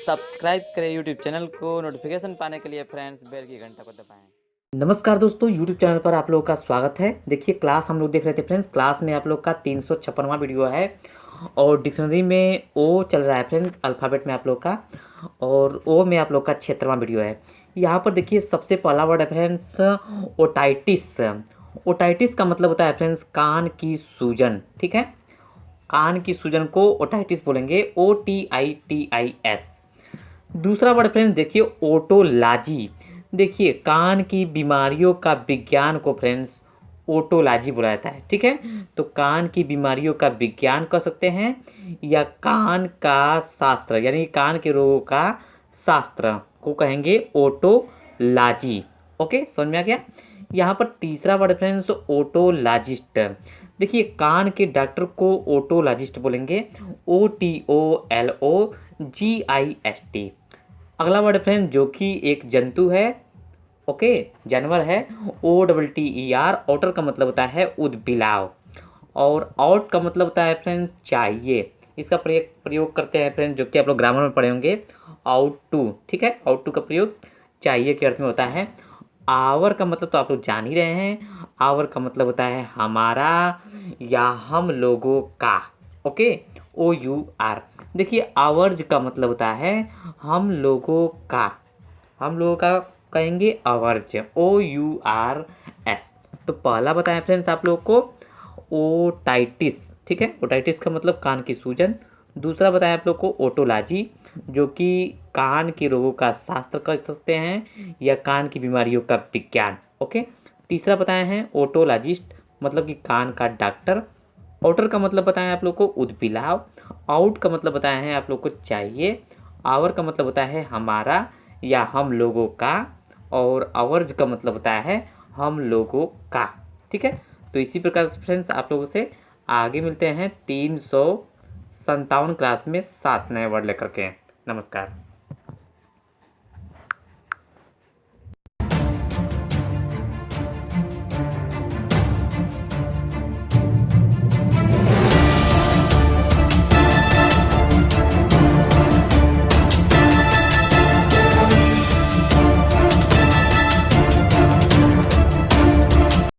Subscribe करें YouTube channel को। Notification पाने के लिए फ्रेंड्स बेल की घंटा को दबाएं। नमस्कार दोस्तों, YouTube चैनल पर आप लोगों का स्वागत है। देखिए क्लास हम लोग देख रहे थे फ्रेंड्स। क्लास में आप लोग का 356वां वीडियो है और डिक्शनरी में ओ चल रहा है फ्रेंड्स, अल्फ़ाबेट में आप लोग का, और ओ में आप लोग का 76वां वीडियो है। यहाँ पर देखिए सबसे पहला वर्ड है फ्रेंड्स ओटाइटिस। ओटाइटिस का मतलब होता है फ्रेंड्स कान की सूजन। ठीक है, कान की सूजन को ओटाइटिस बोलेंगे, OTITIS। दूसरा वर्ड फ्रेंड्स देखिए ओटोलॉजी। देखिए कान की बीमारियों का विज्ञान को फ्रेंड्स ओटोलॉजी बोला जाता है। ठीक है, तो कान की बीमारियों का विज्ञान कह सकते हैं या कान का शास्त्र, यानी कान के रोगों का शास्त्र को कहेंगे ओटोलॉजी। ओके, समझ में आ गया। यहाँ पर तीसरा वर्ड फ्रेंड्स ओटोलॉजिस्ट। देखिए कान के डॉक्टर को ओटोलॉजिस्ट बोलेंगे, OTOLOGIST। अगला वर्ड फ्रेंड जो कि एक जंतु है, ओके, जानवर है, OTTER। ऑटर का मतलब होता है उदबिलाव, और आउट का मतलब होता है फ्रेंड्स चाहिए। इसका प्रयोग करते हैं फ्रेंड्स, जो कि आप लोग ग्रामर में पढ़े होंगे, आउट टू। ठीक है, आउट टू का प्रयोग चाहिए के अर्थ में होता है। आवर का मतलब तो आप लोग जान ही रहे हैं, आवर का मतलब होता है हमारा या हम लोगों का। Okay, OUR। देखिए आवर्ज का मतलब होता है हम लोगों का, हम लोगों का कहेंगे अवर्ज, OURS। तो पहला बताएं फ्रेंड्स आप लोग को ओटाइटिस। ठीक है, ओटाइटिस का मतलब कान की सूजन। दूसरा बताएं आप लोग को ओटोलॉजी, जो कि कान के रोगों का शास्त्र कर सकते हैं या कान की बीमारियों का विज्ञान। ओके, तीसरा बताए हैं ओटोलॉजिस्ट, मतलब कि कान का डॉक्टर। आउटर का मतलब बताएं आप लोग को उदबिलाव। आउट का मतलब बताए हैं आप लोग को चाहिए। आवर का मतलब होता है हमारा या हम लोगों का, और आवर्ज का मतलब होता है हम लोगों का। ठीक है, तो इसी प्रकार से फ्रेंड्स आप लोगों से आगे मिलते हैं 357 क्लास में 7 नए वर्ड लेकर के। नमस्कार।